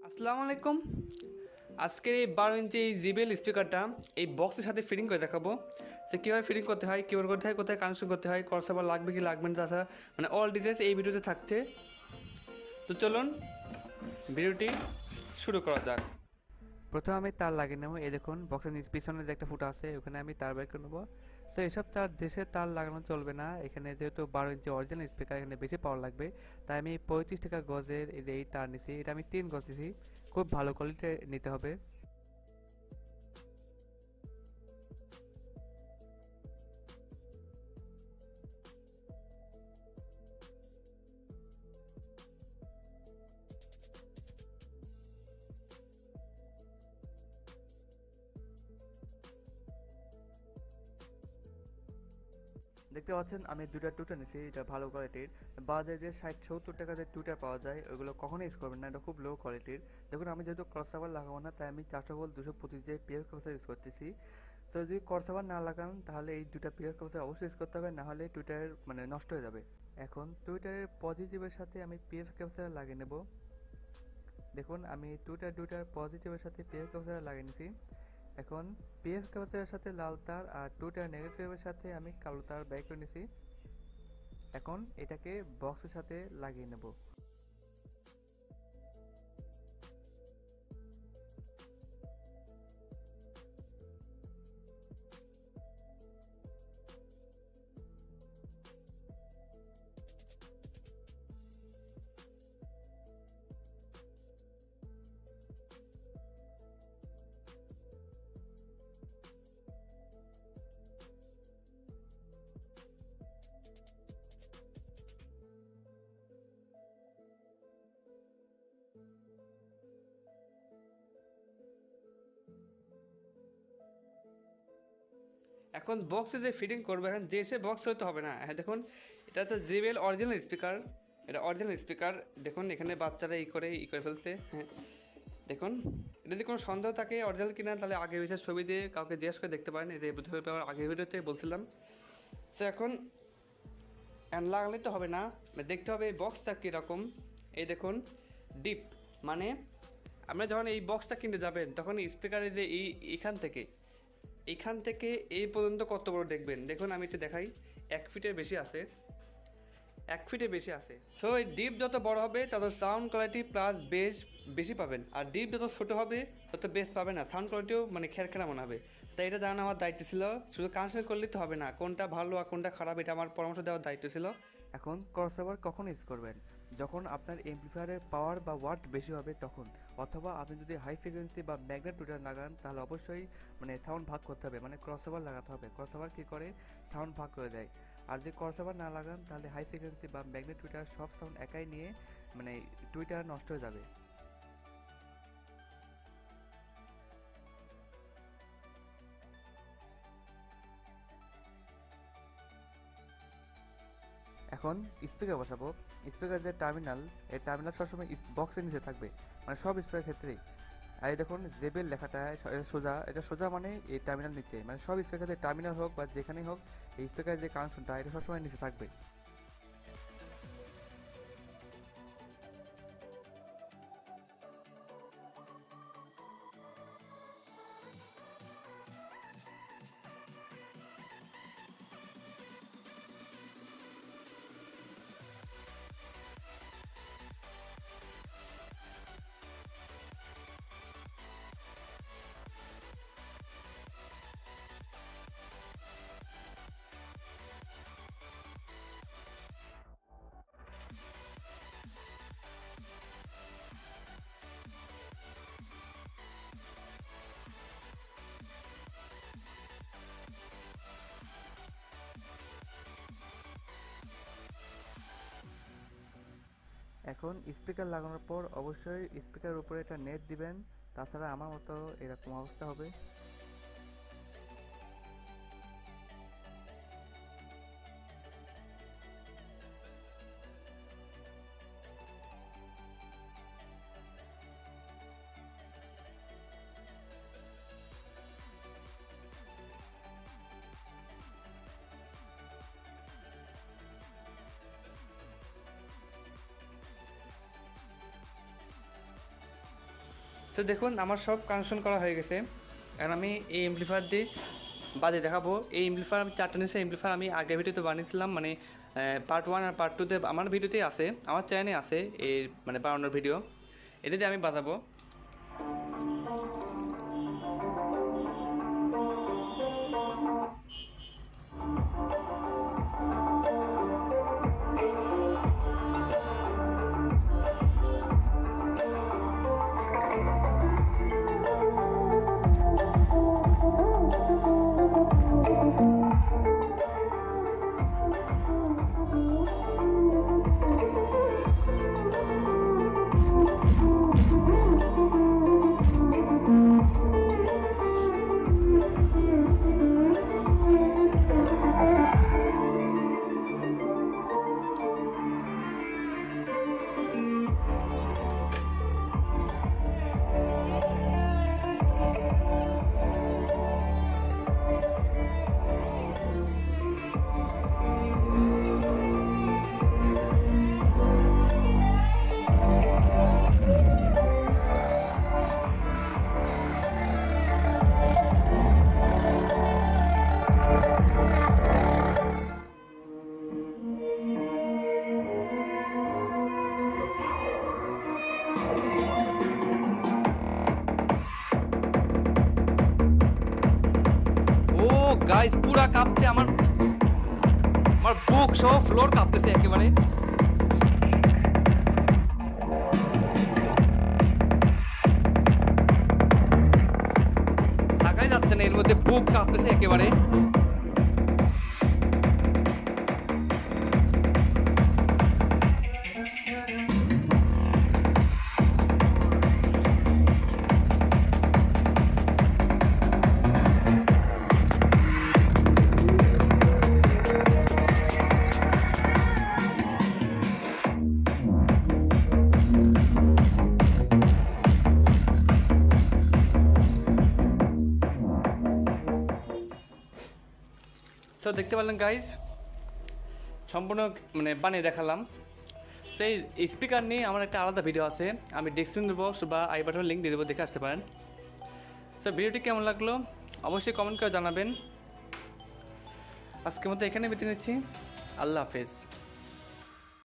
আসসালামু আলাইকুম। আজকের এই 12 ইঞ্চি এই জিবেল স্পিকারটা এই বক্সের সাথে ফিটিং করে দেখাবো। সে কীভাবে ফিটিং করতে হয়, কীভাবে করতে হয়, কোথায় কানেকশন করতে হয়, ক্রসওভার লাগবে কি লাগবে না, তাছাড়া মানে অল ডিটেলস এই ভিডিওতে থাকতে। তো চলুন ভিডিওটি শুরু করা যাক। প্রথমে আমি তার লাগিয়ে নেবো। এই দেখুন বক্সের নিচ পিছনে যে একটা ফুটা আছে ওখানে আমি তার বের করে নেবো। সো এসব তার দেশের তার লাগানো চলবে না, এখানে যেহেতু 12 ইঞ্চি অরিজিনাল স্পিকার এখানে বেশি পাওয়ার লাগবে, তাই আমি 35 টাকা গজের এই তার নিছি। এটা আমি 3 গজ নিছি, খুব ভালো কোয়ালিটির নিতে হবে। দেখতে পাচ্ছেন আমি দুটা টুইটার নিছি, এটা ভালো কোয়ালিটির। বাজারে যে 60-70 টাকা যে টুইটার পাওয়া যায় ওইগুলো কখনোই ইউজ করবেন না, এটা খুব লো কোয়ালিটির। দেখুন আমি যেহেতু ক্রসওভার লাগাবো না, তাই আমি 400 ভোল্ট 225 যে পিএফ ক্যাপাসিটর ইউজ করতেছি। তো যদি ক্রসওভার না লাগান তাহলে এই দুটা পিএফ ক্যাপাসিটর অবশ্যই ইউজ করতে হবে, না হলে টুইটারের মানে নষ্ট হয়ে যাবে। এখন টুইটারের পজিটিভের সাথে আমি পিএফ ক্যাপাসিটর লাগিয়ে নেব। দেখুন আমি টুইটার পজিটিভের সাথে পিএফ ক্যাপাসিটর লাগিয়ে নিছি। এখন পিএফ ক্যাপাসিটরের সাথে লাল তার আর টুইটার নেগেটিভের সাথে আমি কালো তার ব্যয় করে নিছি। এখন এটাকে বক্সের সাথে লাগিয়ে নেব। এখন বক্সে যে ফিটিং করবে, এখন যে সে বক্স হয়তো হবে না। হ্যাঁ দেখুন এটা তো JBL অরিজিনাল স্পিকার, এটা অরিজিনাল স্পিকার। দেখুন এখানে বাচ্চারা ই করে ফেলছে। হ্যাঁ দেখুন, এটা যদি কোনো সন্দেহ থাকে অরিজিনাল কিনা তাহলে আগে বিশেষ ছবি দিয়ে কাউকে জিজ্ঞেস করে দেখতে পারেন, এই যে আগের ভিডিওতে বলছিলাম। সো এখন লাগালে তো হবে না, দেখতে হবে এই বক্সটা কীরকম। এই দেখুন ডিপ, মানে আপনারা যখন এই বক্সটা কিনতে যাবেন তখন স্পিকারের যে এখান থেকে এই পর্যন্ত কত বড় দেখবেন। দেখুন আমি একটু দেখাই, 1 ফিটের বেশি আছে, 1 ফিটের বেশি আছে। সো এই ডিপ যত বড় হবে তত সাউন্ড কোয়ালিটি প্লাস বেস বেশি পাবেন, আর ডিপ যত ছোটো হবে তত বেস পাবে না, সাউন্ড কোয়ালিটিও মানে খেরখেরা মনে হবে। তাই এটা জানানো আমার দায়িত্ব ছিল, শুধু কানেকশন করলেই তো হবে না, কোনটা ভালো আর কোনটা খারাপ এটা আমার পরামর্শ দেওয়ার দায়িত্ব ছিল। এখন ক্রসওভার কখন ইউজ করবেন? যখন আপনার এমপ্লিফায়ারের পাওয়ার বা ওয়াট বেশি হবে তখন, অথবা আপনি যদি হাই ফ্রিকোয়েন্সি বা ম্যাগনেট টুইটার লাগান তাহলে অবশ্যই মানে সাউন্ড ভাগ করতে হবে, মানে ক্রসওভার লাগাতে হবে। ক্রসওভার কী করে, সাউন্ড ভাগ করে দেয়। আর যদি ক্রসওভার না লাগান তাহলে হাই ফ্রিকোয়েন্সি বা ম্যাগনেট টুইটার সব সাউন্ড একাই নিয়ে মানে টুইটার নষ্ট হয়ে যাবে। এখন স্পিকার বসাবো। স্পিকার যে টার্মিনাল, এই টার্মিনাল সবসময় বক্সের নিচে থাকবে, মানে সব স্পিকার ক্ষেত্রেই। আর এই দেখুন জেবেল লেখাটা এটা সোজা মানে এই টার্মিনাল নিচে, মানে সব স্পিকার টার্মিনাল হোক বা যেখানেই হোক এই স্পিকারের যে কানেকশনটা এটা সবসময় নিচে থাকবে। এখন স্পিকার লাগানোর পর অবশ্যই স্পিকারের উপরে একটা নেট দিবেন, তাছাড়া আমার মতো এরকম অবস্থা হবে। তো দেখুন আমার সব কানেকশন করা হয়ে গেছে। এখন আমি এই এমপ্লিফায়ার দিয়ে বাজে দেখাবো। এই এমপ্লিফায়ার আমি 4টা নিচে এমপ্লিফায়ার আমি আগের ভিডিওতে বানিয়েছিলাম, মানে পার্ট 1 আর পার্ট 2তে আমার ভিডিওতেই আছে, আমার চ্যানেলে আছে এই মানে বানানোর ভিডিও। এটা দিয়ে আমি বাজাবো। গাইস পুরা কাঁপছে, আমার বুক সহ ফ্লোর কাঁপতেছে একেবারে। থাকাই যাচ্ছে না, এর মধ্যে বুক কাঁপতেছে একেবারে। সো দেখতে পারলেন গাইজ, সম্পূর্ণ মানে বানিয়ে দেখালাম। সেই স্পিকার নিয়ে আমার একটা আলাদা ভিডিও আছে, আমি ডিসক্রিপশন বক্স বা আই বাটনের লিঙ্ক দিয়ে দেবো, দেখে আসতে পারেন। সো ভিডিওটি কেমন লাগলো অবশ্যই কমেন্ট করে জানাবেন। আজকের মতো এখানে বিদায় নিচ্ছি, আল্লাহ হাফেজ।